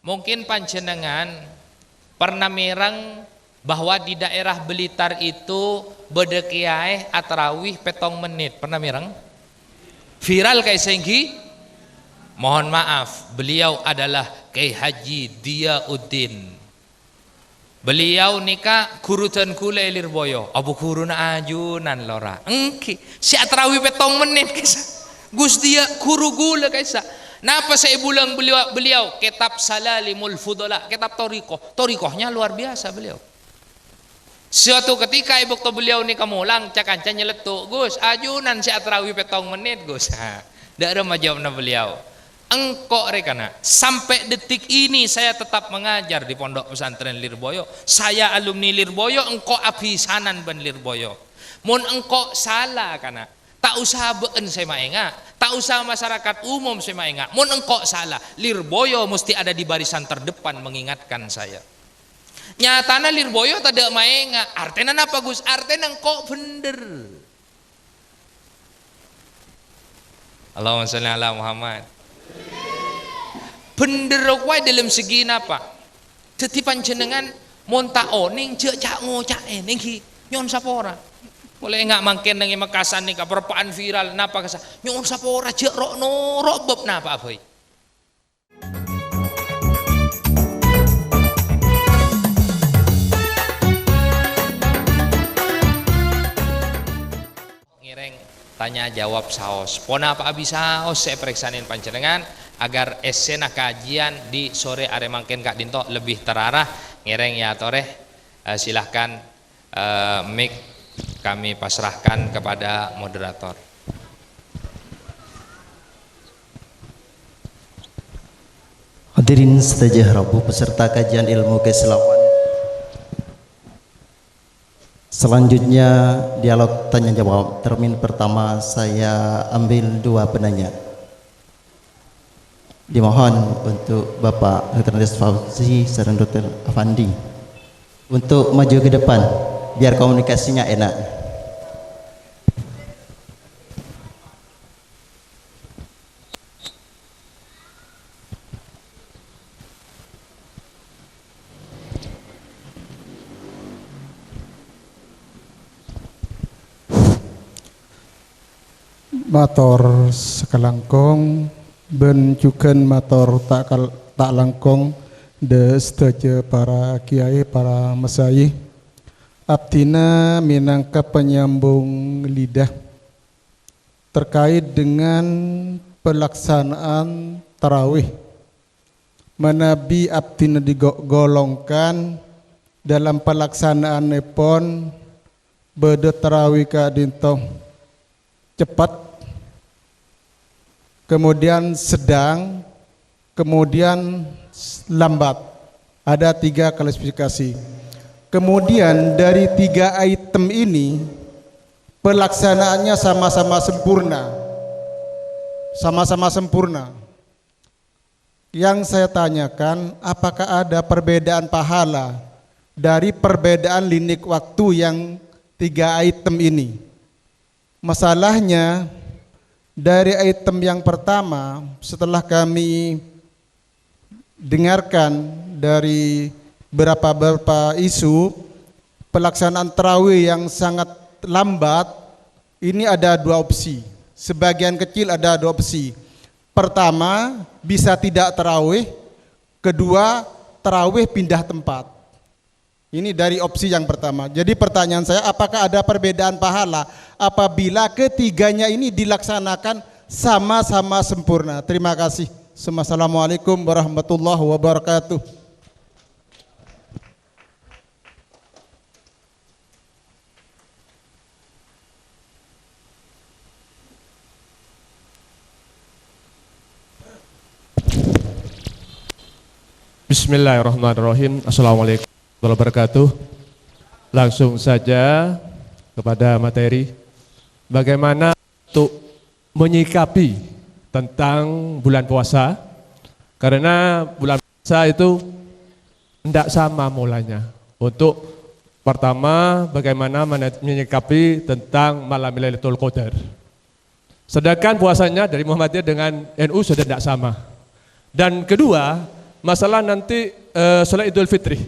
Mungkin panjenengan pernah mireng bahwa di daerah Blitar itu bedekiae atrawih 7 menit. Pernah mireng? Viral kayak sengki. Mohon maaf, beliau adalah Kiai Haji Diyauddin. Beliau nikah kurutan kule Lirboyo. Abu kuruna ajunan lora. Engki, si atrawih 7 menit kisah. Gus dia kuru gula kisah. Napa saya bilang beliau kitab Salalimul Fudola, kitab torikohnya luar biasa beliau. Suatu ketika ibu to beliau ni kamulang cakancan nyeletuk, Gus ajunan si atrawih 7 menit Gus. Dak ada majawabna beliau. Engkau rekana sampai detik ini saya tetap mengajar di pondok pesantren Lirboyo. Saya alumni Lirboyo, engkau abisanan ben Lirboyo. Mun engkau salah kana tak usah beun saya mainga, tak usah masyarakat umum saya mainga. Mun engkau salah, Lirboyo mesti ada di barisan terdepan mengingatkan saya. Nyatana Lirboyo tak ada mainga. Artinya apa Gus? Artinya engkau bener. Allahumma sholli ala Muhammad. Bener wae dalam segi napa? Teti panjenengan monta oning cek cak ngocak ning ki nyon sapora. Boleh enggak mangken nang Makasan nih kaperpaan viral napa kasa nyon sapora cek rokno robob napa boy. Ngireng tanya jawab saos. Pona apa abis saos saya periksain panjenengan agar esena kajian di sore are mangken Kak Dinto lebih terarah. Ngireng ya toreh silahkan mic kami pasrahkan kepada moderator. Hadirin setajah Rabu peserta kajian ilmu keislaman. Selanjutnya dialog tanya jawab. Termin pertama saya ambil 2 penanya. Dimohon untuk Bapak Dr. Andes Fauzi dan Dr. Afandi untuk maju ke depan biar komunikasinya enak. Mator sekalangkong bencukan mator tak langkong de seteja para kiai para masayih abdina minangka penyambung lidah terkait dengan pelaksanaan tarawih manabi abdina digolongkan dalam pelaksanaan nepon bede tarawih ka dinto cepat kemudian sedang, kemudian lambat. Ada 3 klasifikasi. Kemudian dari 3 item ini pelaksanaannya sama-sama sempurna. Sama-sama sempurna. Yang saya tanyakan, apakah ada perbedaan pahala dari perbedaan linik waktu yang 3 item ini? Masalahnya dari item yang pertama, setelah kami dengarkan dari beberapa isu pelaksanaan tarawih yang sangat lambat, ini ada 2 opsi. Sebagian kecil ada 2 opsi. Pertama, bisa tidak tarawih. Kedua, tarawih pindah tempat. Ini dari opsi yang pertama. Jadi pertanyaan saya, apakah ada perbedaan pahala apabila ketiganya ini dilaksanakan sama-sama sempurna? Terima kasih. Assalamualaikum warahmatullahi wabarakatuh. Bismillahirrahmanirrahim. Assalamualaikum warahmatullahi wabarakatuh. Langsung saja kepada materi. Bagaimana untuk menyikapi tentang bulan puasa? Karena bulan puasa itu tidak sama mulanya. Untuk pertama, bagaimana menyikapi tentang malam Lailatul Qadar. Sedangkan puasanya dari Muhammadiyah dengan NU sudah tidak sama. Dan kedua, masalah nanti sholat Idul Fitri.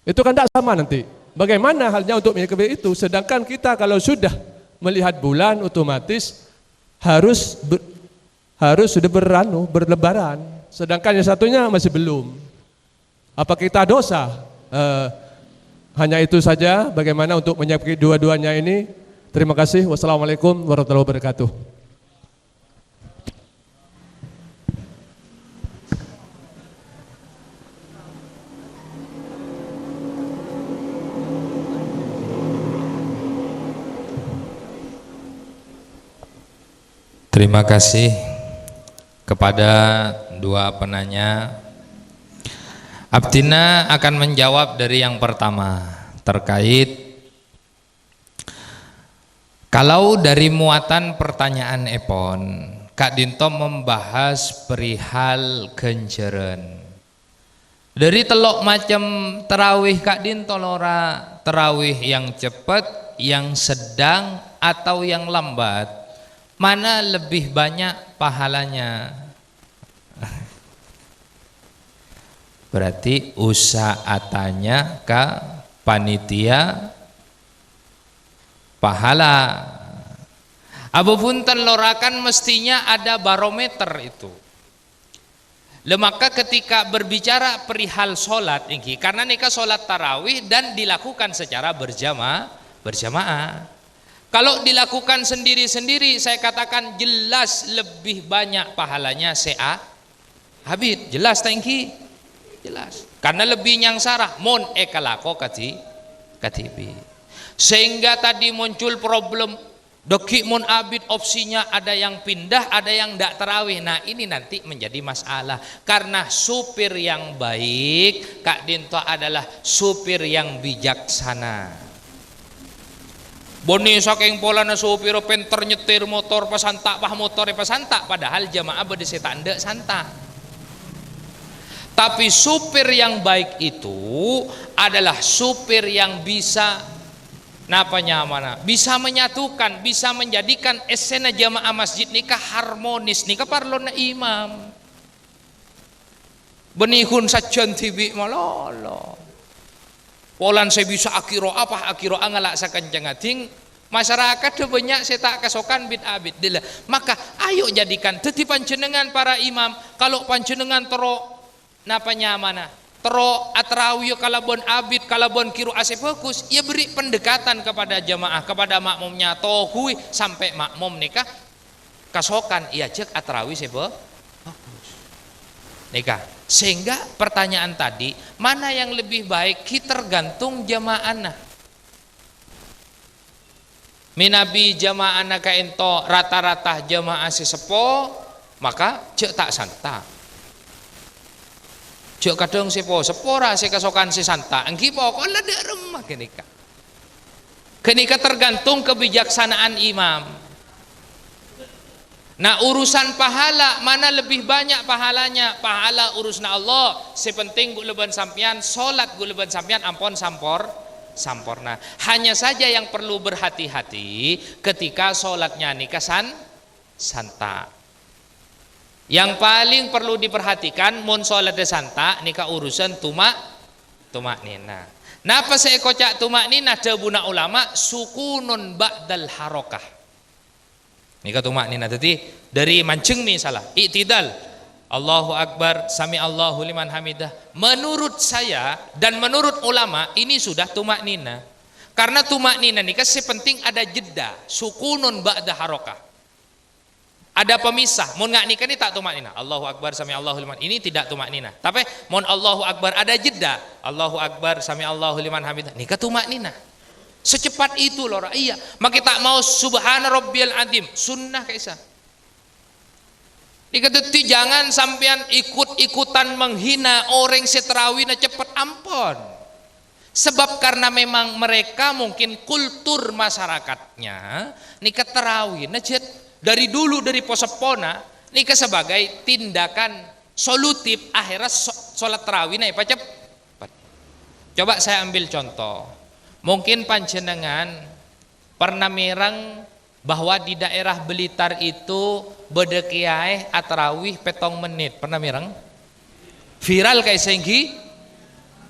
Itu kan tidak sama nanti. Bagaimana halnya untuk menyikapi itu? Sedangkan kita kalau sudah melihat bulan otomatis harus sudah berlebaran. Sedangkan yang satunya masih belum. Apa kita dosa? Hanya itu saja. Bagaimana untuk menyikapi dua-duanya ini? Terima kasih. Wassalamualaikum warahmatullahi wabarakatuh. Terima kasih kepada dua penanya. Abdina akan menjawab dari yang pertama terkait kalau dari muatan pertanyaan Epon, Kak Dinto membahas perihal genjeren. Dari telok macam terawih Kak Dinto lora, terawih yang cepat, yang sedang atau yang lambat. Mana lebih banyak pahalanya? Berarti usahatannya ke panitia pahala. Apapun lorakan mestinya ada barometer itu. Maka ketika berbicara perihal solat ini, karena nikah solat tarawih dan dilakukan secara berjamaah. Kalau dilakukan sendiri-sendiri, saya katakan jelas lebih banyak pahalanya habis, jelas tangki, jelas. Karena lebih yang sarah, mon ekalako katibi. Sehingga tadi muncul problem, doki mon abid opsinya ada yang pindah, ada yang tidak terawih. Nah ini nanti menjadi masalah. Karena supir yang baik, Kak Dinto adalah supir yang bijaksana. Boni saking pola na supir penter nyetir motor pasantak pah motor pasantak padahal jamaah berdesi tanda santak. Tapi supir yang baik itu adalah supir yang bisa bisa menyatukan, bisa menjadikan esena jamaah masjid nikah harmonis nikah parlon na imam. Benihun sajan tibi malolo. Polan saya bisa akiro ngalak sakencang ating masyarakat tu banyak saya tak kasokan bid abid dila. Maka ayo jadikan teti panjenengan para imam kalau panjenengan tero tero atrawiyo kalabon abid kalabon kiru ase fokus ya beri pendekatan kepada jamaah kepada makmumnya tohui sampai makmum nikah kasokan iya cek atrawi sebo fokus nikah. Sehingga pertanyaan tadi, mana yang lebih baik kita tergantung jamaahna. Minabi jamaahna kaento rata-rata jamaah sesepo, maka cek tak santa. Cek kadang sepo sepora sekasokan si santa, engki pokok ada remah kenika. Kenika tergantung kebijaksanaan imam. Nah urusan pahala mana lebih banyak pahalanya? Pahala urusan Allah. Sepenting guleban sampian solat guleban sampian ampon samporna. Hanya saja yang perlu berhati-hati ketika solatnya nikah santa. Yang paling perlu diperhatikan mun solat santa nikah urusan tumak nina. Napa saya kocak tumak nina debuna ulama sukunun ba'dal harokah. Nikah tumak nina tadi dari mancing misalnya i'tidal Allahu Akbar sami Allahu liman hamidah. Menurut saya dan menurut ulama ini sudah tumak nina. Karena tumak nina nikah sepenting ada jeda sukunun ba'da harokah. Ada pemisah. Mun nggak nikah ini tak tumak nina. Allahu Akbar sami Allahu liman. Ini tidak tumak nina. Tapi mun Allahu Akbar ada jeda. Allahu Akbar sami Allahu liman hamidah. Nikah tumak nina. Secepat itu loh iya. Maka tak mau subhana rabbiyal azim sunnah kaisa. Dikatakan jangan sampean ikut-ikutan menghina orang seterawih na cepat ampon. Sebab karena memang mereka mungkin kultur masyarakatnya nikah terawih najet dari dulu dari posepona nikah sebagai tindakan solutif akhirnya sholat terawih na cepat. Coba saya ambil contoh. Mungkin panjenengan pernah mirang bahwa di daerah Blitar itu bedekiaeh atrawih petong menit. Pernah mirang? Viral Kiai Sengki,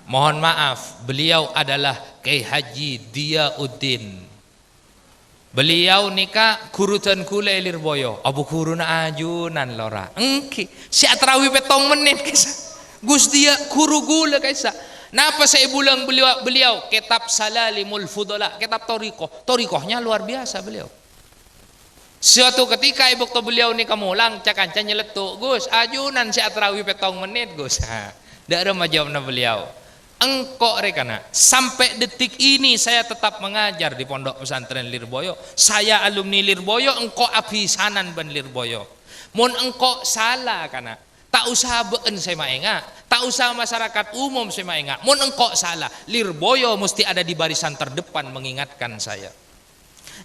mohon maaf, beliau adalah Kiai Haji Diyauddin. Beliau nika kurutan kule Lirboyo, abu kuruna ajunan lora. Engki, si atarawi petong menit kisah. Gus dia kuru gula kisah. Napa saya bilang beliau kitab Salalimul Fudala, kitab torikohnya luar biasa beliau. Suatu ketika ibu to beliau nika mulang cakanca nyeletuk, Gus ajunan si atarawi petong menit Gus. Dak ada majawabna beliau. Engkau rekana sampai detik ini saya tetap mengajar di pondok pesantren Lirboyo. Saya alumni Lirboyo, engkau abisanan ban Lirboyo. Mun engkau salah kana tak usah beun saya mainga, tak usah masyarakat umum saya mainga. Mun engkau salah, Lirboyo mesti ada di barisan terdepan mengingatkan saya.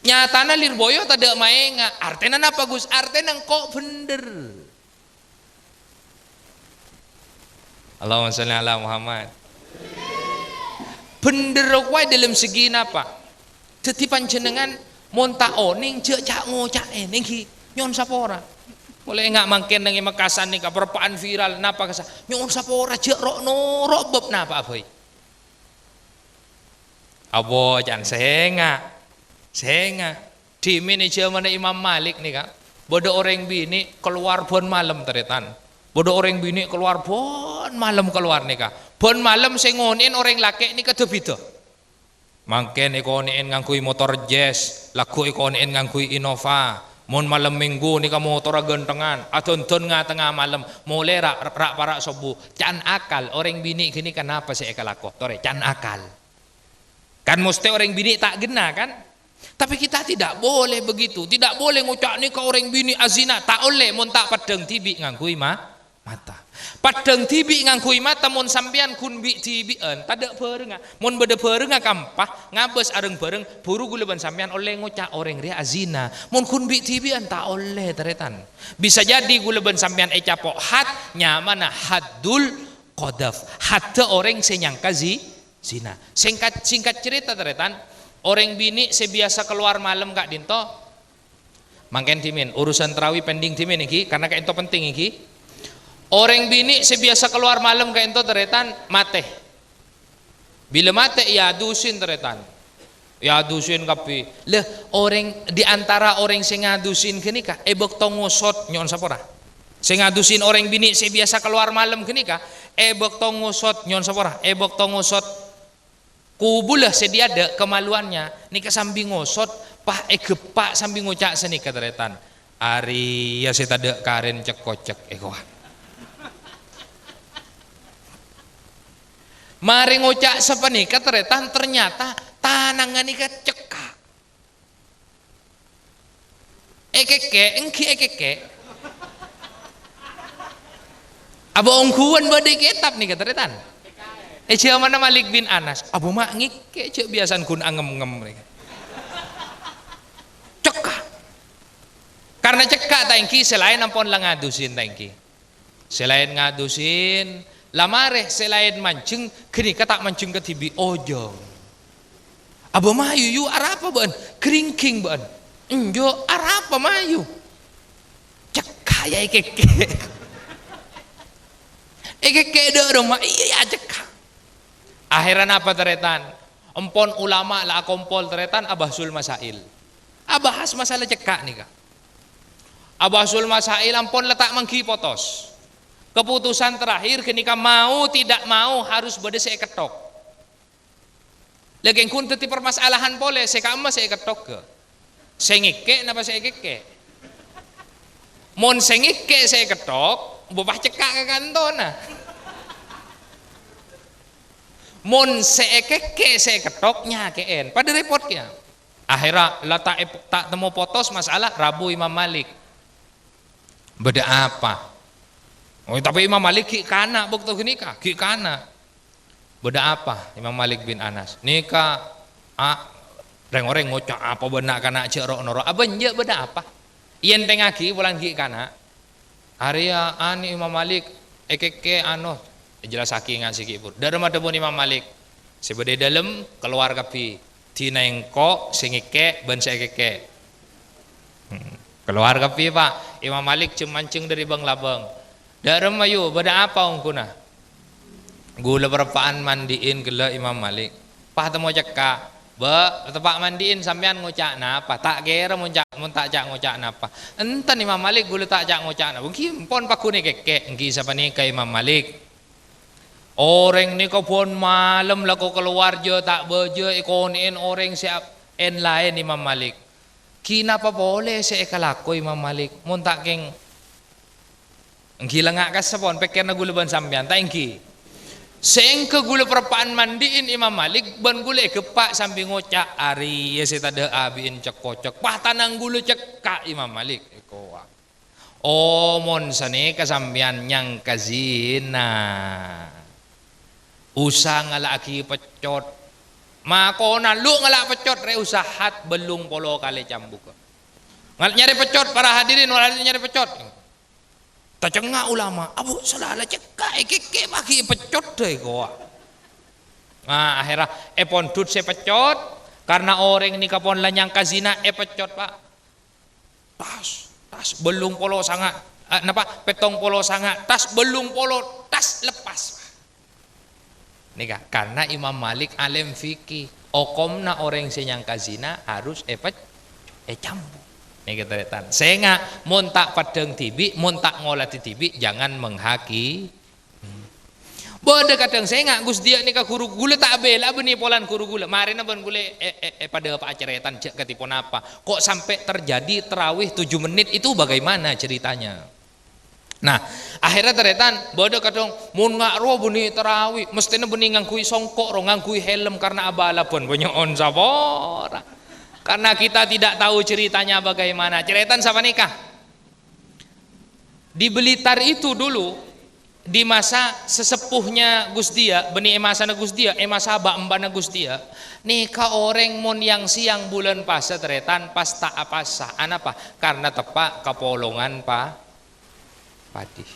Nyatana Lirboyo tak ada mainga. Artinya apa Gus? Artinya engkau bener. Allahumma sholli ala Muhammad. Bener wae dalam segi napa? Tetipan jenengan monta oning cek cak ngocak eneng ki nyon sapora. Boleh enggak mangken nang Makasan nih kaperpaan viral napa kasa nyon sapora cek rokno robeb napa boy. Abo jan sehenga. Di manajemen Imam Malik nih kak. Bodo orang bini keluar bon malam teretan. Bodo orang bini keluar bon malam keluar nih kak. Bon malam saya ngonin orang laki ini kedebida. Mangken ikonin ngangkui motor jazz, lagu ikonin ngangkui Innova. Mon malam minggu nih kamu motor gentengan, aton-ton tengah malam, mulai rak parak sobu. Can akal orang bini gini kenapa saya kalako? Tore can akal. Kan mesti orang bini tak gena kan? Tapi kita tidak boleh begitu, tidak boleh ngucap nih ke orang bini azina, tak boleh mon tak padang tibi ngangkui mata. Padang tibi ngangkui mata mon sampean kun bi tibien tada berenga mon beda berenga kampah ngabes areng bareng buru guleban sampean oleh ngucap orang ria azina mon kun bi tibien tak oleh teretan bisa jadi guleban sampean ecapok hat nyamana haddul qadaf hatta orang senyangka zina singkat cerita teretan orang bini sebiasa keluar malam kak dinto mangken timin urusan terawih pending timin iki karena kayak itu penting iki. Orang bini sebiasa keluar malam kayak itu teretan mate. Bila mate ya dusin teretan. Ya dusin kapi. Leh orang di antara orang sing ngadusin kini kah ebok tongosot nyon sapora. Sing ngadusin orang bini sebiasa keluar malam kini kah ebok tongosot nyon sapora. Ebok tongosot kubulah sediada kemaluannya nika sambil ngosot pah gepak sambil ngucak seni teretan. Ari ya saya tada karen cek kocek ekoh. Mari ngucak sepenika teretan ternyata tanangan ika cekak. Engki ekeke. Abo ongkuan badai kitab nih teretan. Cia mana Malik bin Anas. Abo mak ngike cek biasan kun angem mereka. Cekak. Karena cekak tangki selain ampun lang ngadusin tangki. Selain ngadusin lamare selain mancing kini kata mancing ke tibi ojo abo mayu yu arapa ban keringking ban enjo arapa mayu cek kaya ekeke do ma iya cek akhiran apa teretan empon ulama lah kompol teretan abasul masail abahas masalah cekak nih kak abasul masail ampon letak mangki potos. Keputusan terakhir ketika mau tidak mau harus bade saya ketok. Lagi kun teti permasalahan boleh saya kama saya ketok ke. Saya ngike napa saya keke. Mon saya ngike saya ketok, bopah cekak ke kantona. Mon saya keke saya ketoknya keen. Pada repotnya. Akhirnya lah tak temu potos masalah Rabu Imam Malik. Beda apa? Oh, tapi Imam Malik ki kana bukto gini kah? Ki kana. Beda apa Imam Malik bin Anas? Nika orang ngocak apa benak kana cek rok noro. Aben je beda apa? Ien tengaki bulan ki kana. Area ani Imam Malik ekeke ano jelas saking ngasih ki pur. Dari mata pun Imam Malik. Sebede dalam keluar kapi. Tina engko singike ben sekeke. Keluar kapi Pak. Imam Malik cemancing dari Bang Labang. Darem ayu beda apa ongkuna? Gula berapaan mandiin gula Imam Malik. Pah temu cekak. Tepak mandiin sampean ngucak napa? Tak kira mun tak cak ngucak napa. Enten Imam Malik gula tak cak ngucak napa. Mungkin pon pakune kekek engki sapa nika Imam Malik. Orang ni kau pun malam lah kau keluar je tak beje ikonin orang siap en lain Imam Malik. Kenapa boleh saya kalako Imam Malik? Mun tak keng engki lengak kasapon pekir na gula ban sampean tak engki. Sengke gula perpaan mandiin Imam Malik ban gula kepak sambil ngocak ari ya saya tada abiin cek kocok pah tanang gula cekak Imam Malik ekoa. Oh mon sane kasambian nyang kazina. Usah ngalaki pecot. Makona lu ngalak pecot re usahat belung polo kali cambuk. Nyari pecot para hadirin wala nyari pecot. Tacengah ulama, abu salah cekak keke bagi pecot deh goa. Nah akhirnya epon tut se pecot karena orang ini kapon lanyang kazina pecot pak. Tas belung polo sangat, napa petong polo sangat, tas belung polo tas lepas. Nika karena Imam Malik alim fikih, okomna orang senyang kazina harus campur. Nih keteretan. Sehingga mun tak padeng tibi, mun tak ngolati tibi, jangan menghaki. Bode kadang sehingga Gus dia nih guru gula tak bela benih polan guru gula. Mari na gula pada apa ceretan ketipun apa? Kok sampai terjadi terawih 7 menit itu bagaimana ceritanya? Nah akhirnya teretan bode kadang mun ngakro benih terawih mestinya benih ngangkui songkok, ngangkui helm karena abala pun banyak on sabora. Karena kita tidak tahu ceritanya bagaimana. Ceritaan siapa nikah? Di Blitar itu dulu di masa sesepuhnya Gus Dia, benih emasana Gus Dia, emasa mbana Gus Dia. Nikah orang mon yang siang bulan puasa teretan pas tak apa sah. Anapa? Karena tepak kapolongan padi.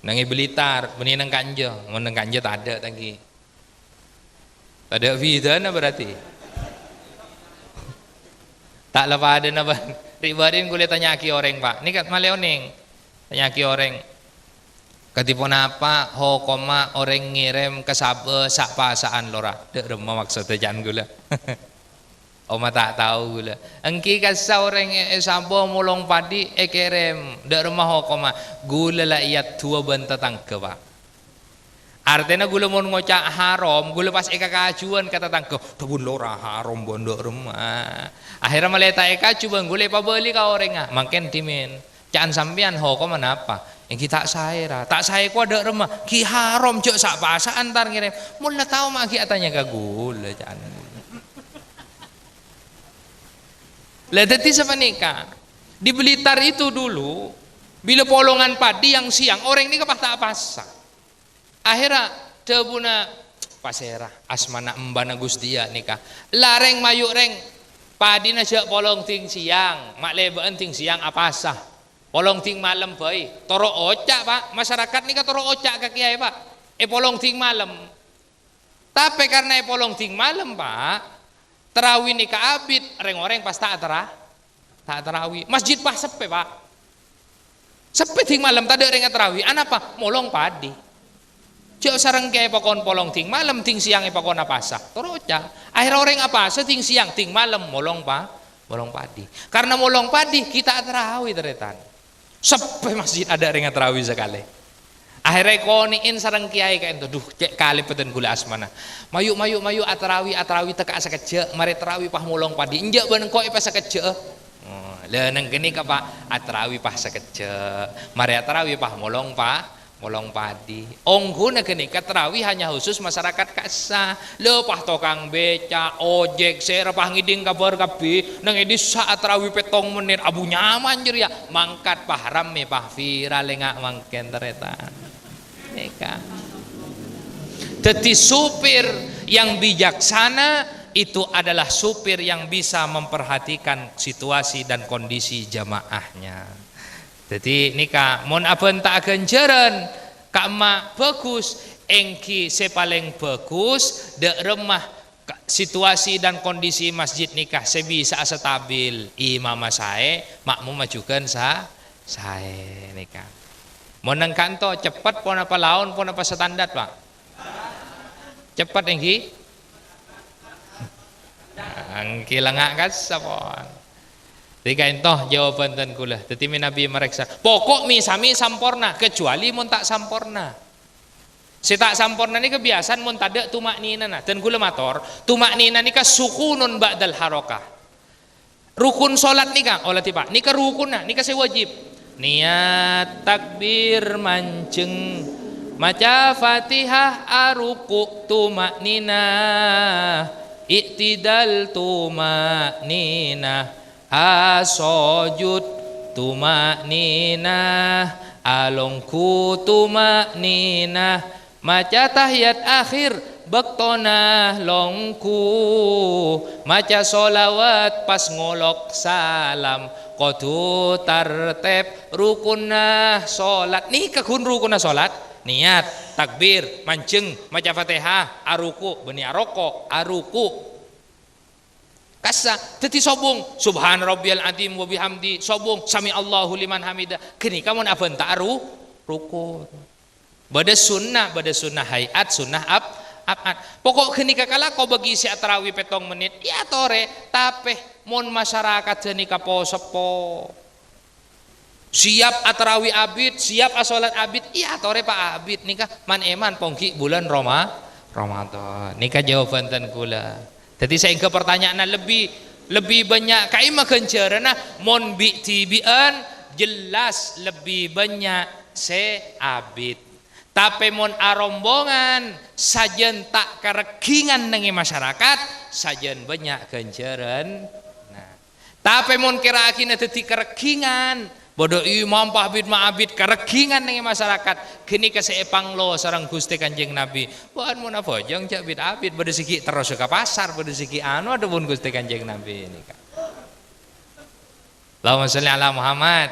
Nangi Blitar, benih nang Kanja, nang Kanja tak ada lagi. Tak ada vida na berarti. Tak lepas ada napa ribarin gue tanya ki orang pak ini kat maleoning tanya ki orang ketipun apa hokoma orang ngirim ke sabe sak pasaan lora dek remah maksudnya jangan gula oma tak tahu gula engki kasa orang sabo mulong padi kirim dek remah hokoma gula lah iat tua bentetang ke pak. Artinya gula mau ngocak haram, gula pas eka kacuan kata tangke, tabun lora haram bondok rumah. Akhirnya meleta eka cuban gula apa beli kau orangnya, makin timin. Jangan sampean hokom apa? Yang kita tak saya ku ada rumah, ki haram cok sak pasa antar ngirim. Mula tahu mak ki atanya ke gula jangan. Ledeti siapa nikah? Di Blitar itu dulu, bila polongan padi yang siang orang ini kepah tak pasang. Akhirnya tebuna pasera asmana mbana Gus Dia nikah lareng mayuk reng padi na siya polong ting siang mak lebaan ting siang apa sah polong ting malam bayi toro ocak pak masyarakat nikah toro ocak ke kiai pak polong ting malam tapi karena polong ting malam pak terawih nikah abid reng orang pas tak terawih masjid pas sepe pak sepe ting malam tadi reng terawih anapa molong padi. Cok sarang kaya pakon polong ting malam ting siang pakon apa sah toroca akhir orang apa sah ting siang ting malam molong padi karena molong padi kita terawih teretan sampai masjid ada ringat terawih sekali akhirnya koniin sarang kiai kayak itu duh cek kali peten gula asmana mayu atrawih teka sekecek mari terawih pah molong padi injak beneng kok pas sekecek leneng gini kapa atrawih pah sekecek mari atrawih pah molong padi. Ongguna kini terawih hanya khusus masyarakat kasa. Lepah tokang beca, ojek, serapah ngiding kabar kapi. Nang ini saat terawih petong menit abu nyaman jer ya. Mangkat pahram me pah viral ngak mangken teretan. Neka. Teti supir yang bijaksana itu adalah supir yang bisa memperhatikan situasi dan kondisi jamaahnya. Jadi nikah mon aben tak genjeren kak mak bagus engki sepaling bagus dek remah situasi dan kondisi masjid nikah sebisa stabil imam saya makmum majukan saya nikah Monang kanto cepat pon apa laun pon apa standar Pak? Cepat engki? Angki lengak kas sapon. Tika entoh jawaban tan kula. Dadi Nabi mereksa. Pokok mi sami sampurna kecuali mun tak sampurna. Si tak sampurna ni kebiasaan mun tada tumak nina na. Dan kula mator, tumak nina ni ka sukunun ba'dal harakah. Rukun salat ni ka, olah tiba. Ni ka rukun na, ni ka wajib. Niat takbir manceng maca Fatihah aruku tumak nina. Iktidal tumak nina. Asojud tumak nina. Alongku tumak nina. Maca tahiyat akhir bektona longku. Maca solawat pas ngolok salam. Kodu tartib rukunah solat. Nih kekun rukunah solat. Niat, takbir, manceng, maca Fatihah, aruku, beni aroko, aruku. Kasa, teti sobung, subhan rabbiyal azim wa bihamdi, sobung, sami Allahu liman hamida. Kini kamu apa tak rukun. Bada sunnah hayat, sunnah abad. Pokok kini kakala kau bagi si tarawih petong menit, ya tore, tapi mon masyarakat jenika po sepo. Siap atarawih abid, siap asolat abid, iya tore Pak abid nikah man eman pongki bulan Ramadan. Nikah jawaban tan kula. Jadi saya ke pertanyaan lebih banyak kai makan cerana mon bi tibian jelas lebih banyak se abid. Tapi mon arombongan sajen tak kerekingan dengan masyarakat sajen banyak kenceran. Nah, tapi mon kira akhirnya teti kerekingan bodoh imam pahbid ma'abid kerekingan dengan masyarakat kini keseepang lo sarang Gusti Kanjeng Nabi bukan mun apa jang cak bid abid pada siki terus ke pasar pada siki anu ada pun Gusti Kanjeng Nabi ini kan. Allahumma sholli ala Muhammad.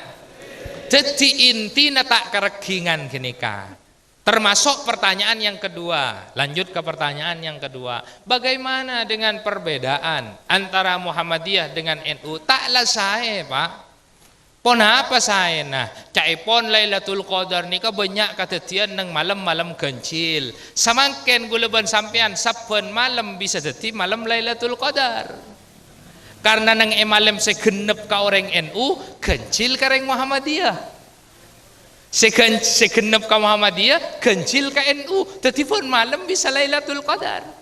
Jadi intina tak kerekingan kini kan. Termasuk pertanyaan yang kedua, lanjut ke pertanyaan yang kedua, bagaimana dengan perbedaan antara Muhammadiyah dengan NU? Taklah saya Pak. Pon apa saya nah cai pon Lailatul Qadar nika banyak katetian nang malam-malam kencil samangken guleban sampean saben malam bisa jadi malam Lailatul Qadar karena nang malam segenep ka orang NU kencil ka orang Muhammadiyah segenep ka Muhammadiyah kencil ka NU jadi pon malam bisa Lailatul Qadar.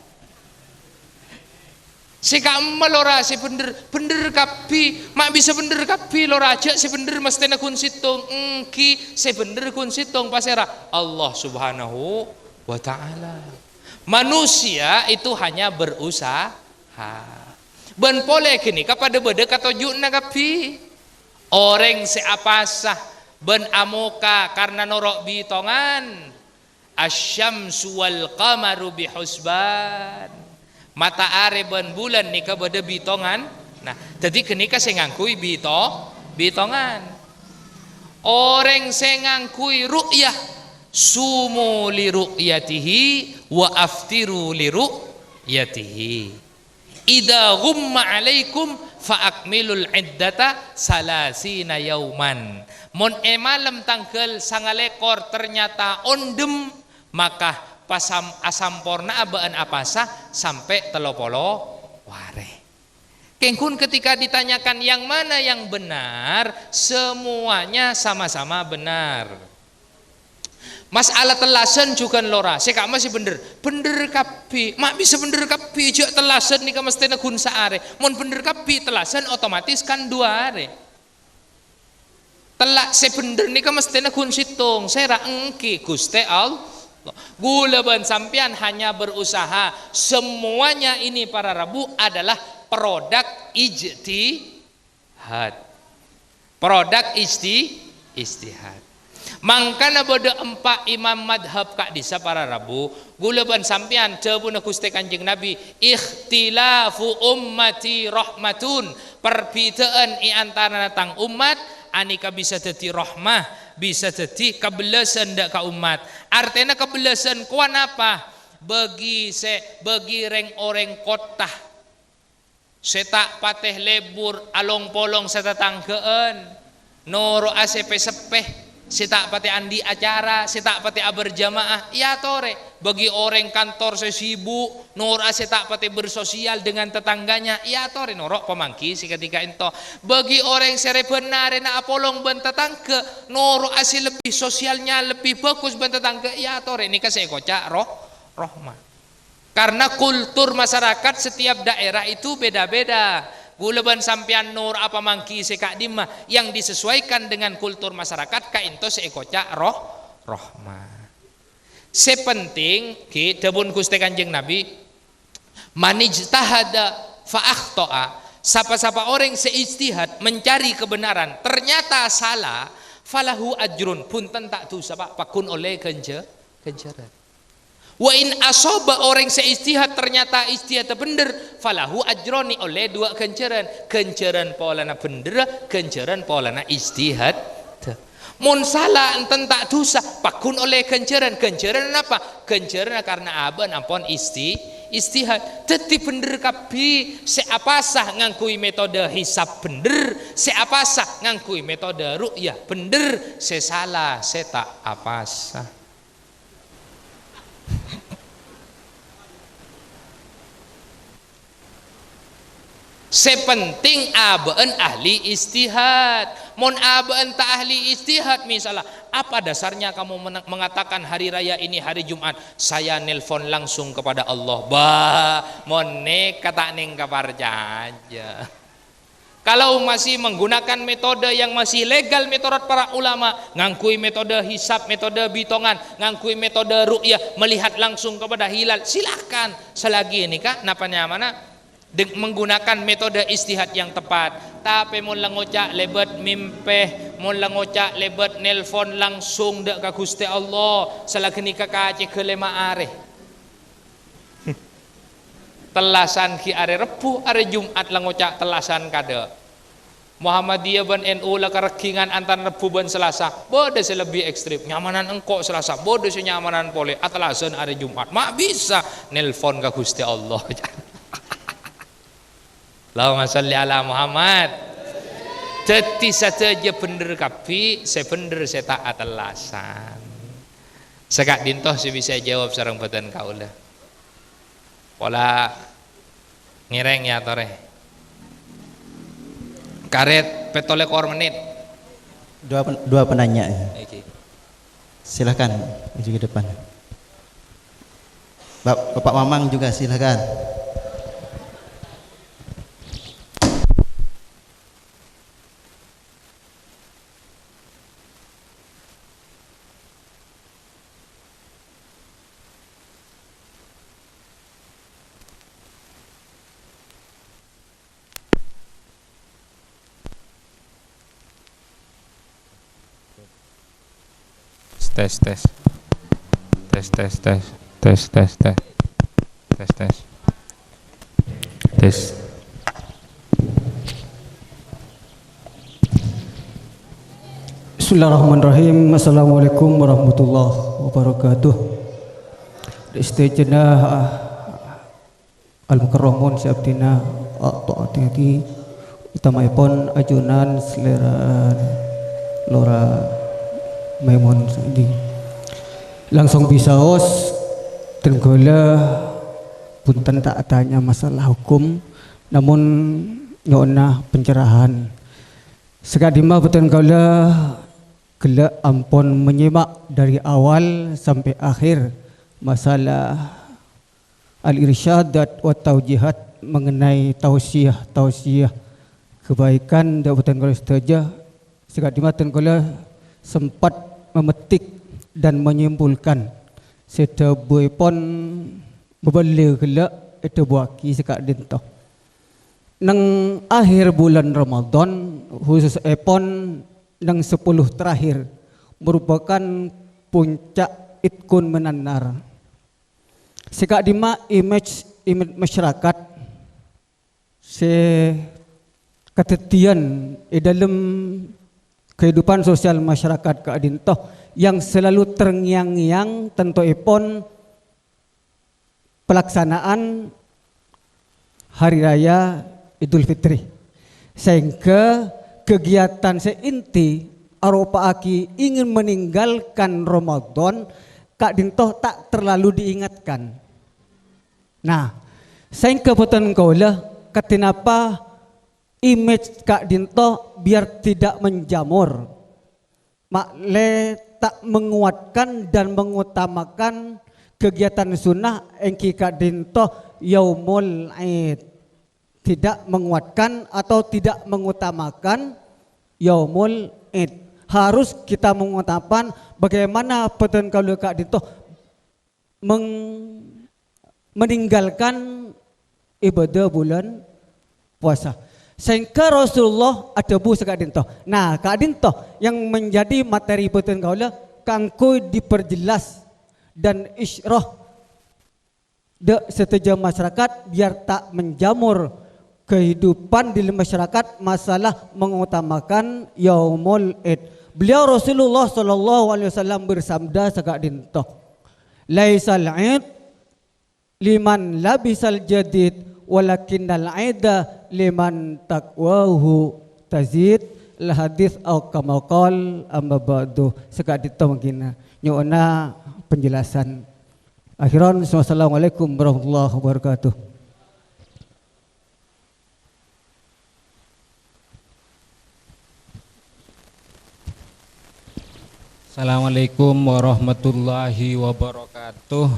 Si kamu lora si bener kapi mak bisa bener kapi lora aja si bener mesti nak kun situng ki si bener kun situng pasera Allah Subhanahu wa Ta'ala. Manusia itu hanya berusaha. Ben pole kini kepada beda kata juna kapi orang seapasah ben amoka karena norok bitongan asyamsu wal qamaru bihusban. Mata are ben bulan nika beda bitongan. Nah, jadi kenika saya ngangkui bitongan. Orang saya ngangkui ru'yah sumu li ru'yatihi wa aftiru li ru'yatihi. Idza ghumma alaikum fa akmilul iddata salasina yauman. Mon malam tanggal sangalekor ternyata ondem maka pasam asamporna abaan apasa sampai telopolo ware. Kengkun ketika ditanyakan yang mana yang benar, semuanya sama-sama benar. Masalah telasan juga lora, saya masih bener kapi, mak bisa bener kapi, jauh telasan nih mesti nakun saare, mon bener kapi telasan otomatis kan 2 are. Telak saya bener nih mesti nakun situng, saya engki Gusti Allah. Gula ban sampean hanya berusaha. Semuanya ini para Rabu adalah produk ijtihad. Produk ijtihad. Mangkana bodo 4 imam madhab kak disa para Rabu. Gula ban sampean cebuna Gusti Kanjeng Nabi. Ikhtilafu ummati rahmatun. Perbedaan i antara tang umat anika bisa jadi rahmah, bisa jadi kebelasan dak ka umat. Artinya kebelasan kuan apa? Bagi reng orang kota. Setak pateh lebur along polong setatangkeun. Noro ACP sepeh Setak pati andi acara, setak pati berjamaah, ya tore. Bagi orang kantor sibuk, nora setak pati bersosial dengan tetangganya, ya tore norok pemangki si ketika itu. Bagi orang sere benar na apolong ben tetangga, noro asih lebih sosialnya lebih bagus ben tetangga, ya tore. Ini kasih kocak rohmah. Karena kultur masyarakat setiap daerah itu beda-beda. Gulaban sampean nur apa mangki sekak dimah yang disesuaikan dengan kultur masyarakat ka into seekocak rohmah. Sepenting ki debun Gusti Kanjeng Nabi manijtahada fa akhta'a, sapa-sapa orang seistihad mencari kebenaran ternyata salah, falahu ajrun, punten tak dosa Pak, pakun oleh ganjaran. Wa in asoba orang seistihad ternyata istihad bener, falahu ajroni, oleh dua ganjaran polana bener, ganjaran polana istihad. Mun salah enten tak dosa, pakun oleh ganjaran apa? Ganjaran karena aban ampun istihad. Dadi bener kabeh, seapasah ngangkui metode hisab bener, seapasah ngangkui metode ru'yah bener, sesalah tak apasah. Sepenting abaan ahli istihad. Mon abaan tak ahli istihad, misalnya apa dasarnya kamu mengatakan hari raya ini hari Jumat? Saya nelpon langsung kepada Allah. Mon kata ning kaparja aja. Kalau masih menggunakan metode yang masih legal, metode para ulama, ngangkui metode hisab, metode bitongan, ngangkui metode ru'yah, melihat langsung kepada hilal, silahkan. Selagi ini kak, napanya mana? Menggunakan metode istihad yang tepat. Tapi mun langocak lebet mimpeh, mun langocak lebet nelpon langsung dek ka Gusti Allah, selagi nikah kace kelema are. Telasan ki are Rebu, are Jumat langocak telasan kada. Muhammadiyah ban NU la karekingan antar Rebu ban Selasa, bode selebih ekstrim. Nyamanan engkau Selasa, bode senyamanan pole atelasan are Jumat. Mak bisa nelpon ka Gusti Allah. Allahumma sholli ala Muhammad. Jadi saja bener kapi, saya bener saya taat alasan. Sekak dintoh saya bisa jawab sareng badan kaula. Pola ngireng ya tore. Karet petole kor menit. Dua penanya. Iki. Silakan maju ke depan. Bapak Mamang juga silakan. Tes. Bismillahirrahmanirrahim. Assalamualaikum warahmatullahi wabarakatuh. Istijna al-mukarramun siabtina ta'ati utamaipun ajunan selera lora Maimun di langsung bisaos tenggala punten tak tanya masalah hukum, namun nyona pencerahan sekadima punten kala gela ampun menyimak dari awal sampai akhir masalah al-irsyadat wa taujihat mengenai tausiah kebaikan dan punten kala saja sekadima punten kala sempat memetik dan menyimpulkan setebuipun bebele gelak itu buaki sekak dintoh nang akhir bulan Ramadan khusus epon nang 10 terakhir merupakan puncak itkun menanar sekak dima image masyarakat se ketetian dalam kehidupan sosial masyarakat keadintoh yang selalu terngiang-ngiang tentuipun pelaksanaan hari raya Idul Fitri, sehingga kegiatan seinti arupa aki ingin meninggalkan Ramadan, Kak Dinto tak terlalu diingatkan. Nah, saya kebetulan kaulah kenapa image Kak Dinto biar tidak menjamur. Makle tak menguatkan dan mengutamakan kegiatan sunnah engki Kak Dinto Yaumul Aid. Tidak menguatkan atau tidak mengutamakan Yaumul Aid. Harus kita mengutamakan bagaimana petan kalau Kak Dinto meninggalkan ibadah bulan puasa. Sehingga Rasulullah ada bu Kak Dinto. Nah, Kak Dinto yang menjadi materi petan kaulah kangku diperjelas dan isyroh de setuju masyarakat biar tak menjamur kehidupan di masyarakat masalah mengutamakan Yaumul Id. Beliau Rasulullah SAW bersabda Kak Dinto, laisal Id liman labisal jadid walakinnal Ida liman taqwahu tazid. Hadis au kama qal amma ba'du. Kak Dinto mungkin nyona penjelasan. Akhiran, wassalamualaikum warahmatullahi wabarakatuh. Assalamualaikum warahmatullahi wabarakatuh.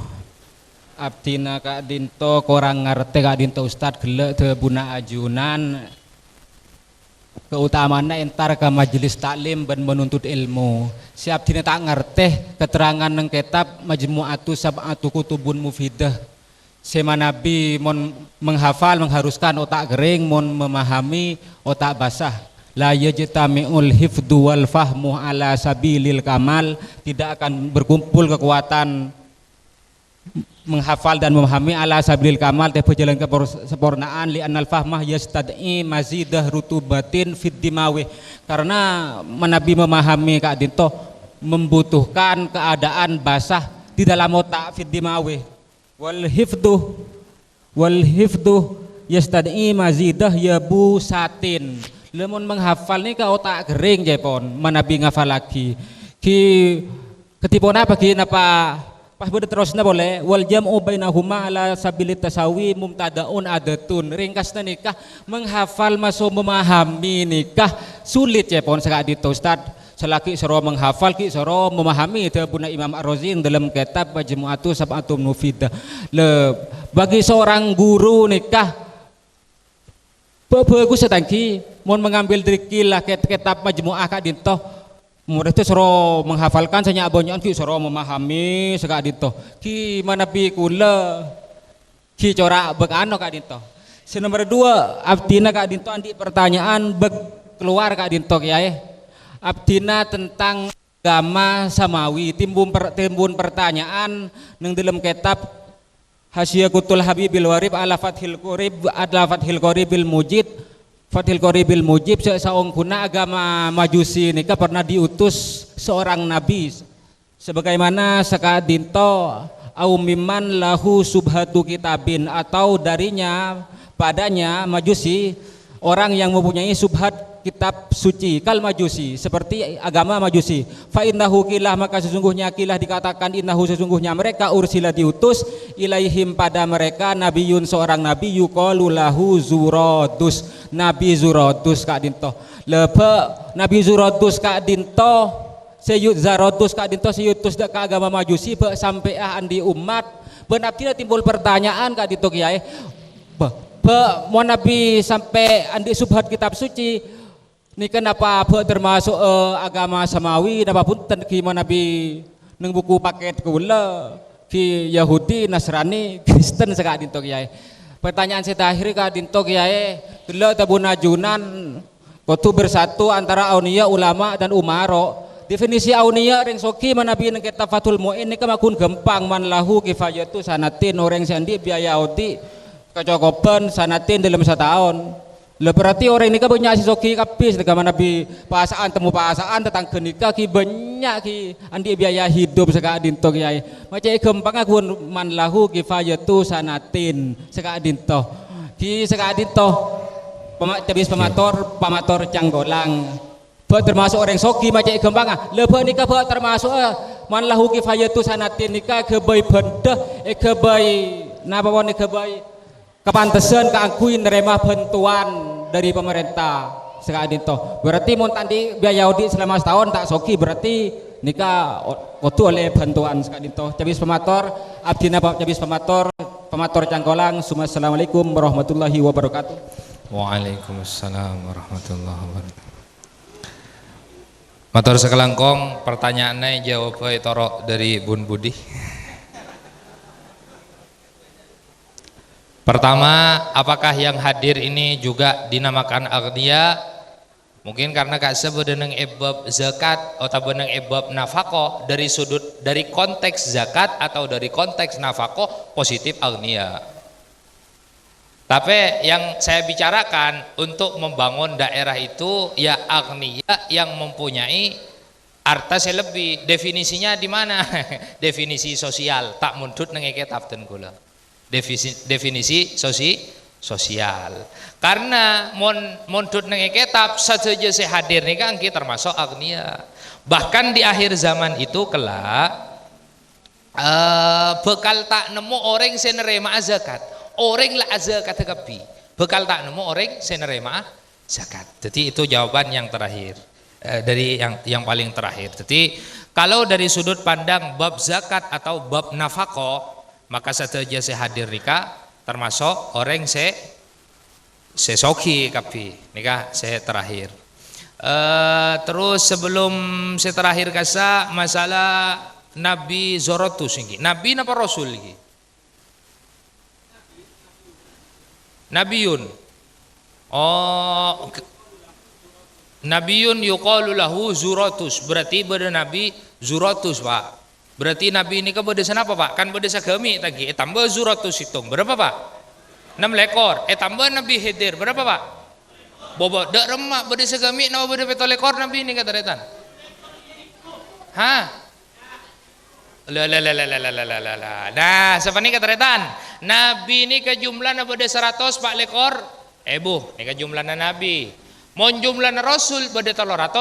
Abdina Kak Dinto korang ngerti Kak Dinto Ustad gelek te buna ajunan keutamaannya entar ke majelis taklim dan menuntut ilmu. Si Abdina tak ngerti keterangan nang kitab Majmu'atu Sab'atu Kutubun Mufidah. Sema Nabi mon menghafal mengharuskan otak kering, mon memahami otak basah. La yajtami'ul hifdu wal fahmu ala sabilil kamal. Tidak akan berkumpul kekuatan menghafal dan memahami ala sabilil kamal tapi jalan kesempurnaan li annal fahmah yastad'i mazidah rutubatin fid dimawi. Karena Nabi memahami Kak Dinto membutuhkan keadaan basah di dalam otak fid dimawi. Wal hifdu yastad'i mazidah yabusatin. Lemon menghafal ni ke otak kering jepon, Nabi ngafal lagi. Ki ketipon apa ki napa pas bude terusna boleh wal jam'u bainahuma ala sabilit tasawi mumtadaun adatun. Ringkasna nikah menghafal masuk memahami nikah sulit jepon Kak Dinto Ustad. Selaki soro menghafal ki soro memahami itu punya Imam Ar-Razi dalam kitab Majmu'atu Sab'atu Mufidah. Le bagi seorang guru nikah bagus setangki mau mengambil dirikilah kitab Majmu'ah Kak Dinto murid itu soro menghafalkan sanya abonyon ki soro memahami Kak Dinto ki mana bi kula ki corak bekano Kak Dinto. Nomor 2 abdina Kak Dinto andi pertanyaan keluar Kak Dinto kiai abdina tentang agama samawi timbun pertanyaan nang dalam kitab Hasyiatul Habibil Warib ala Fathil Qoribil Mujib Fathil Qoribil Mujib seorang kuna agama Majusi nikah pernah diutus seorang nabi sebagaimana Kak Dinto au mimman lahu subhatu kitabin atau darinya padanya Majusi orang yang mempunyai subhat kitab suci kal Majusi seperti agama Majusi. Fa innahu kilah maka sesungguhnya kilah dikatakan innahu sesungguhnya mereka ursila diutus ilaihim pada mereka nabiyun seorang nabi yuqalu lahu Zuradus. Nabi Zuradus Kak Dinto. Lebe Nabi Zuradus Kak Dinto seyut Zaradus Kak Dinto seyutus dak ke agama Majusi be sampai andi umat. Ben abdi timbul pertanyaan Kak Dinto kiai. Mau Nabi sampai andi subhat kitab suci ini kenapa termasuk agama samawi napa punten ki Nabi nang buku paket kula ki Yahudi Nasrani Kristen Kak Dinto kiai. Pertanyaan saya terakhir Kak Dinto kiai kula tabun ajunan waktu bersatu antara aulia ulama dan umaro. Definisi aulia ring soki Nabi nang kitab Fathul Muin ini kemakun gempang man lahu kifayatu sanatin orang sandi biaya odi kecokopan sanatin dalam 1 tahun. Lah berarti orang ini kan banyak si soki kapis dengan Nabi pasaan temu pasaan tentang kenikah ki banyak ki andi biaya hidup Kak Dinto kiai. Macam gempang aku man lahu kifayatu sanatin Kak Dinto. Ki Kak Dinto pamator canggolang. Bak termasuk orang soki macam kembang lebih nikah bak termasuk man lahu kifayatu sanatin nikah kebai benda kebai napa wan kebai kepantesan keangkui nerima bantuan dari pemerintah sekadin toh berarti mon tadi biaya audit selama setahun tak soki berarti nikah waktu oleh bantuan sekadin toh cabis pemator abdina cabis pemator Cangkolang. Assalamualaikum warahmatullahi wabarakatuh. Waalaikumsalam warahmatullahi wabarakatuh. Matur sekelangkong pertanyaannya jawab torok dari Bun Budi. Pertama, apakah yang hadir ini juga dinamakan agniya? Mungkin karena kak sebenarnya ebab zakat atau benang ebab nafako dari konteks zakat atau dari konteks nafako positif agniya. Tapi yang saya bicarakan untuk membangun daerah itu ya agniya yang mempunyai harta selebih. Definisinya di mana? Definisi sosial. Tak mundut nang kitab ten kula. Definisi sosial. Karena mundut nang kitab saja saya hadir nih kan kita termasuk agniya. Bahkan di akhir zaman itu kelak bekal tak nemu orang yang nerima zakat. Orang lah zakat kepi bekal tak nemu orang senerima zakat. Jadi itu jawaban yang terakhir dari yang paling terakhir. Jadi kalau dari sudut pandang bab zakat atau bab nafako maka saja saya hadir nikah termasuk orang sesoki kapi nikah saya terakhir. Terus sebelum saya terakhir kasa masalah Nabi Zorotus ini Nabi napa Rasul ini? Nabiyun. Oh, Nabiyun yuqalu lahu Zuratus. Berarti beda Nabi Zuratus, Pak. Berarti Nabi ini ke beda apa, Pak? Kan beda sagami tadi. Tambah Zuratus hitung. Berapa, Pak? 6 lekor. Tambah Nabi Khidir. Berapa, Pak? Bobo dak remak beda sagami nama beda petol lekor Nabi ini kata retan. Hah? Nah, siapa nih kata retan? Nabi ini ke jumlahnya pada 100 pak lekor. Ini ke jumlahnya Nabi. Mon jumlahnya Rasul pada 13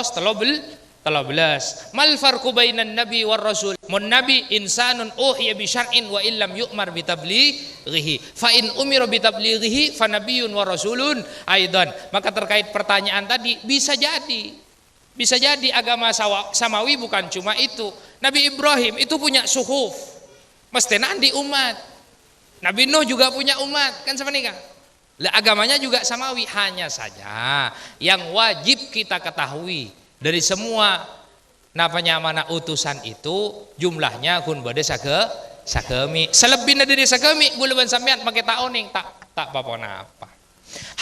mal farqu bainan nabi war rasul. Mon nabi insanun uhiya bi syar'in wa illam yu'mar bi tablighihi. Fa in umira bi tablighihi fa nabiyyun wa rasulun aidan. Maka terkait pertanyaan tadi bisa jadi agama samawi bukan cuma itu. Nabi Ibrahim itu punya suhuf, mesti nanti umat. Nabi Nuh juga punya umat, kan sama nih kan? Agamanya juga samawi, hanya saja yang wajib kita ketahui dari semua mana utusan itu jumlahnya kun bade sakemi. Selebihnya dari sakemi boleh ban sampean pakai taoning tak apa-apa.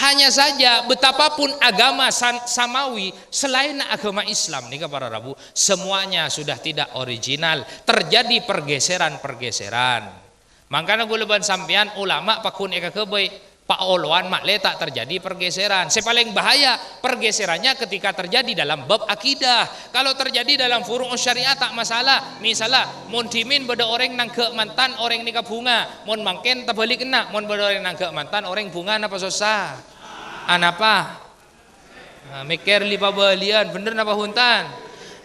Hanya saja betapapun agama samawi selain agama Islam nih para Rabu semuanya sudah tidak original, terjadi pergeseran. Makanya gue leban sampean ulama pakun eka kebay Pak Olwan makle tak terjadi pergeseran. Sepaling bahaya pergeserannya ketika terjadi dalam bab akidah. Kalau terjadi dalam furu' syariat tak masalah. Misalnya mon timin beda orang nangke mantan orang nikah bunga, mon mangken terbalik kena, mon beda orang nangke mantan orang bunga napa susah. Anapa? Mikir lipa balian bener napa huntan?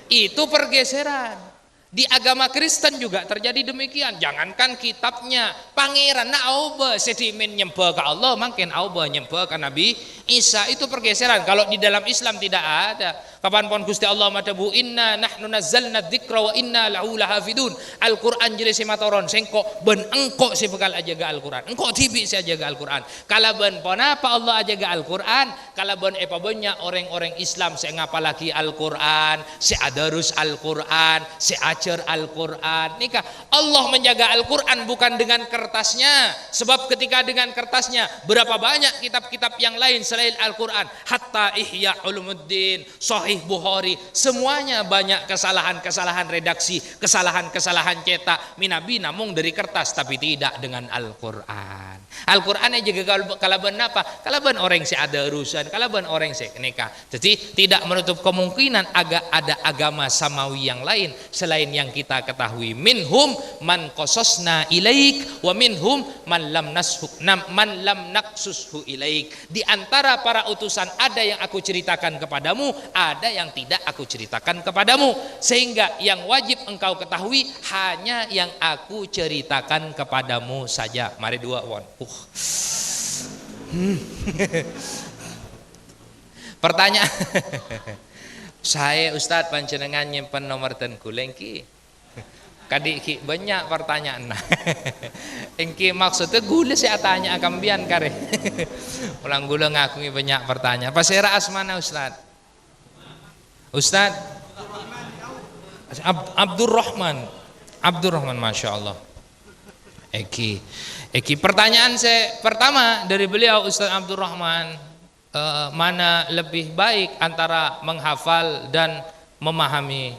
Itu pergeseran. Di agama Kristen juga terjadi demikian. Jangankan kitabnya, pangeran auba sedimin nyembah ke Allah, makin auba nyembah ke Nabi Isa. Itu pergeseran. Kalau di dalam Islam tidak ada. Kapanpun Gusti Allah madabu inna nahnu nazzalna dzikra wa inna lahu lahafidun. Al-Qur'an jelas matoron sengko ben engko si bekal ajaga Al-Qur'an. Engko tibi si ajaga Al-Qur'an. Kala ben ponapa Allah ajaga Al-Qur'an, kala ben epa banyak orang-orang Islam se ngapalaki Al-Qur'an, se adarus Al-Qur'an, se ajar Al-Qur'an. Nikah Allah menjaga Al-Qur'an bukan dengan kertasnya. Sebab ketika dengan kertasnya berapa banyak kitab-kitab yang lain selain Al-Qur'an. Hatta Ihya Ulumuddin, Sahih Bukhari, semuanya banyak kesalahan-kesalahan redaksi, kesalahan-kesalahan cetak. Minabi namung dari kertas tapi tidak dengan Al-Qur'an. Al-Quran juga kalaban apa? Kalaban orang si ada urusan, kalaban orang si nikah. Jadi tidak menutup kemungkinan ada agama samawi yang lain selain yang kita ketahui. Minhum man qasasna ilaik wa minhum man lam naqsushu ilaik. Di antara para utusan ada yang aku ceritakan kepadamu, ada yang tidak aku ceritakan kepadamu. Sehingga yang wajib engkau ketahui hanya yang aku ceritakan kepadamu saja. Mari dua won. Pertanyaan. Saya Ustadz panjenengan nyimpen nomor dan guleng ki. Kadik ki banyak pertanyaan. Engki maksudnya gula saya tanya akambian kare. Ulang gula ngakui banyak pertanyaan. Pasera asmana Ustadz. Ustadz Abdurrahman. Abdurrahman, masya Allah. Eki pertanyaan saya pertama dari beliau Ustaz Abdurrahman, mana lebih baik antara menghafal dan memahami?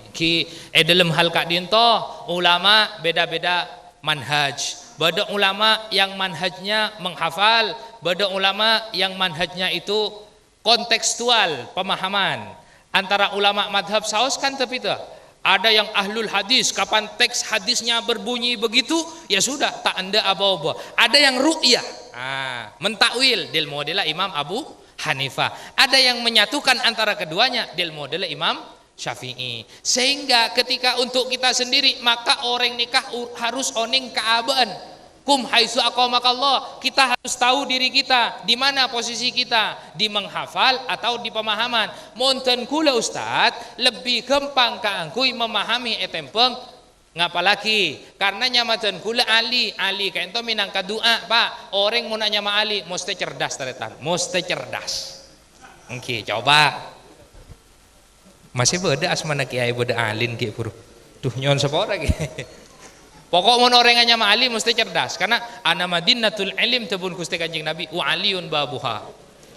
Dalam hal kak dinto ulama beda-beda manhaj. Bada ulama yang manhajnya menghafal, bada ulama yang manhajnya itu kontekstual pemahaman. Antara ulama madhab saus kan tapi itu ada yang ahlul hadis, kapan teks hadisnya berbunyi begitu, ya sudah tak anda apa-apa. Ada yang ru'yah, mentakwil, del modela Imam Abu Hanifah. Ada yang menyatukan antara keduanya, del modela Imam Syafi'i. Sehingga ketika untuk kita sendiri, maka orang nikah harus oning keabaan. Kum haitsu aqamakallah, kita harus tahu diri kita, di mana posisi kita, di menghafal atau di pemahaman. Monten kula Ustaz, lebih gampang kaangkui memahami etempeng ngapalagi karena nyamatan kula Ali kayak ento minangka doa Pak, orang mau nanya ma Ali mesti cerdas teretan, mesti cerdas. Oke, coba. Masih beda asmana kiai beda alin ki pur. Duh nyon sepora ki. Pokok mon orangnya ma Ali mesti cerdas karena ana madinatul ilm tebun Gusti Kanjeng Nabi wa aliyun babuha.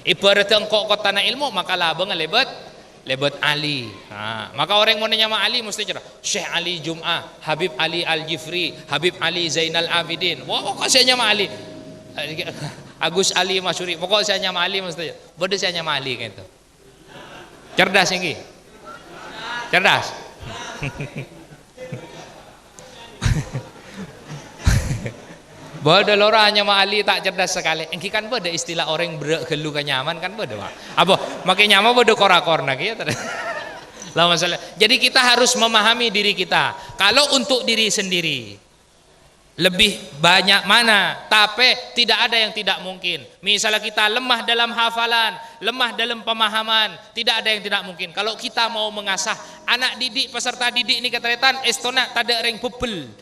Ibarat engkau kota na ilmu maka labang lebet Ali. Maka orang mau nanya ma Ali mesti cerdas. Syekh Ali Jum'ah, Habib Ali Al-Jifri, Habib Ali Zainal Abidin. Wah kok saya ma Ali. Agus Ali Masyuri. Pokok saya ma Ali mesti. Beda saya ma Ali kayak itu. Cerdas ini. Cerdas. Bada lora hanya ma Ali tak cerdas sekali. Engki kan beda istilah orang bergelu kenyaman kan beda Pak. Apa makin nyaman beda korak-kornak ya. Lah masalah. Jadi kita harus memahami diri kita. Kalau untuk diri sendiri lebih banyak mana, tapi tidak ada yang tidak mungkin. Misalnya kita lemah dalam hafalan, lemah dalam pemahaman, tidak ada yang tidak mungkin. Kalau kita mau mengasah anak didik, peserta didik ini keteretan, estona tada reng pupel,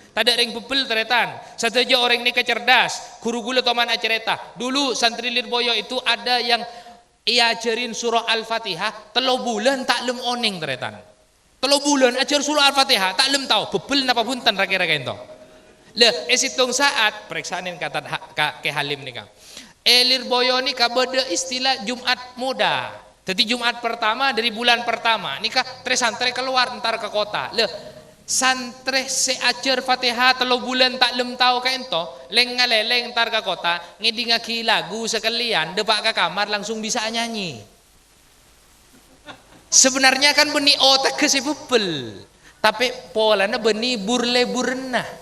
teretan. Satu aja orang ini kecerdas, guru gula toman acereta. Dulu santri Lirboyo itu ada yang iajarin surah Al-Fatihah, 3 bulan tak lem oneng teretan. 3 bulan ajar surah Al-Fatihah, tak lem tahu, bebel napa punten rake-rake ento. Lah, esitung saat periksaanin kata ke Halim nih Kang. Lirboyo nih kabada istilah Jumat muda. Jadi Jumat pertama dari bulan pertama nikah tre santre keluar entar ke kota. Lah, santre seajar Fatihah 3 bulan tak lem tahu ka ento, leng ngaleleng entar ke kota, ngidingaki lagu sekalian depak ke kamar langsung bisa nyanyi. Sebenarnya kan beni otak kesibupel. Tapi polanya beni burle-burna.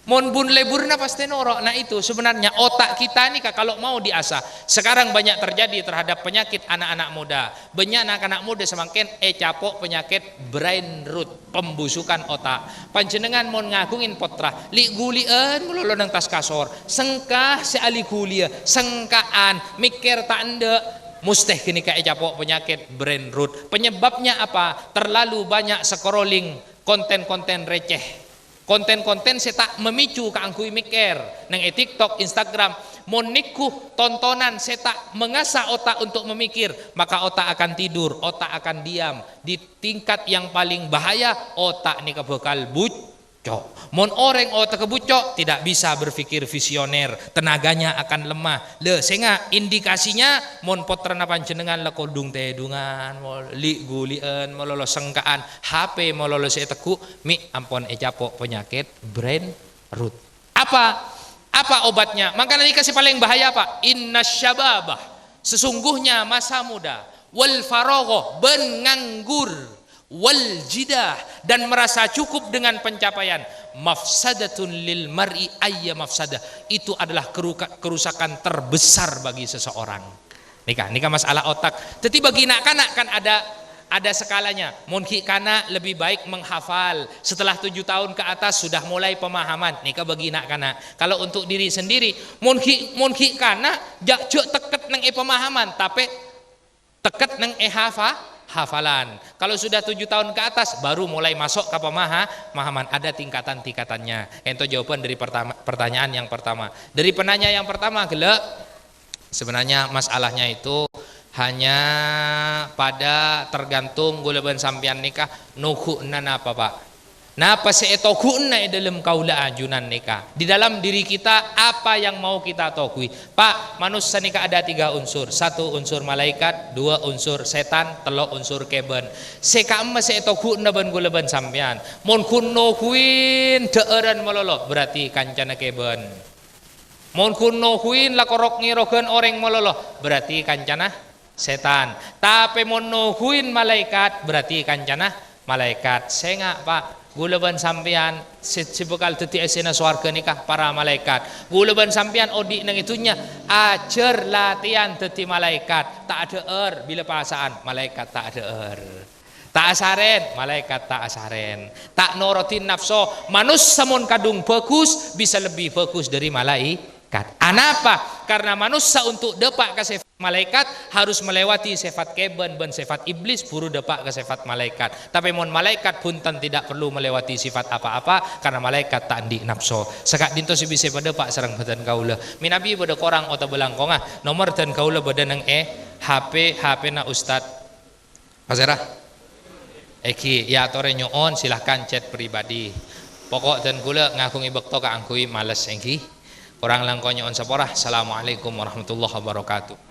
Mon bun leburna pasti norok. Nah itu sebenarnya otak kita nih kalau mau diasah. Sekarang banyak terjadi terhadap penyakit anak-anak muda. Banyak anak-anak muda semakin capok penyakit brain rot, pembusukan otak. Panjenengan mon ngagungin potra, li gulien mulolo nang tas kasor, sengkah seali gulia, sengkaan, mikir tak ende. Mustih kini kayak capok penyakit brain rot. Penyebabnya apa? Terlalu banyak scrolling konten-konten receh. Konten-konten saya tak memicu keangkui mikir nang TikTok, Instagram, moniku tontonan saya tak mengasah otak untuk memikir, maka otak akan tidur, otak akan diam. Di tingkat yang paling bahaya otak ini bakal bucok. Mon orang otak kebucok tidak bisa berpikir visioner, tenaganya akan lemah. Le sehingga indikasinya mon potrana panjenengan le kodung tedungan, li gulien, mololo sengkaan, HP mololo seteku, mi ampon capok penyakit brain rot. Apa obatnya? Maka nanti kasih paling bahaya apa? Inna syababah, sesungguhnya masa muda, wal faragha, ben-nganggur, wal jidah, dan merasa cukup dengan pencapaian, mafsadatun lil mar'i ayya mafsadah, itu adalah kerusakan terbesar bagi seseorang. Nikah masalah otak. Tetapi bagi anak-anak kan ada skalanya. Mungkin kana lebih baik menghafal. Setelah 7 tahun ke atas sudah mulai pemahaman. Nikah bagi anak-anak. Kalau untuk diri sendiri, mungkin kana jak teket nang pemahaman, tapi teket nang hafalan. Kalau sudah 7 tahun ke atas baru mulai masuk ke pemahaman. Ada tingkatan-tingkatannya. Itu jawaban dari pertanyaan yang pertama. Dari penanya yang pertama, sebenarnya masalahnya itu hanya pada tergantung gulaban sampian nikah nuhukna napa Pak. Napa seetohukna dalam kaula ajunan nikah. Di dalam diri kita apa yang mau kita tohui. Pak, manusia nikah ada 3 unsur. 1 unsur malaikat, 2 unsur setan, 3 unsur keben. Sekama seetohukna ban gulaban sampian. Mon kun nohuin deeran melolo berarti kancana keben. Mon kun nohuin lakorok ngirogen orang melolo berarti kancana setan. Tapi monohuin malaikat berarti kancana malaikat. Saya Pak, gulaban sampean sebekal teti esena swarga nikah para malaikat. Gulaban sampean odi nang itunya ajar latihan teti malaikat. Tak ada bila pasaan malaikat tak ada tak asaren malaikat tak asaren. Tak norotin nafsu manusia mon kadung bagus bisa lebih bagus dari malaikat. Anapa? Karena manusia untuk depak ke sifat malaikat harus melewati sifat keben dan sifat iblis buru depak ke sifat malaikat. Tapi mon malaikat punten tidak perlu melewati sifat apa-apa karena malaikat tak di nafsu. Sekak dinto si bisa pada pak serang badan kaula. Minabi pada korang atau belangkonga nomor dan kaula badan nang HP na Ustad Azera. Eki ya tore nyoon silahkan chat pribadi. Pokok dan kula ngaku ngibekto ka angkui males engki. Orang langkonya on saporah. Assalamualaikum warahmatullahi wabarakatuh.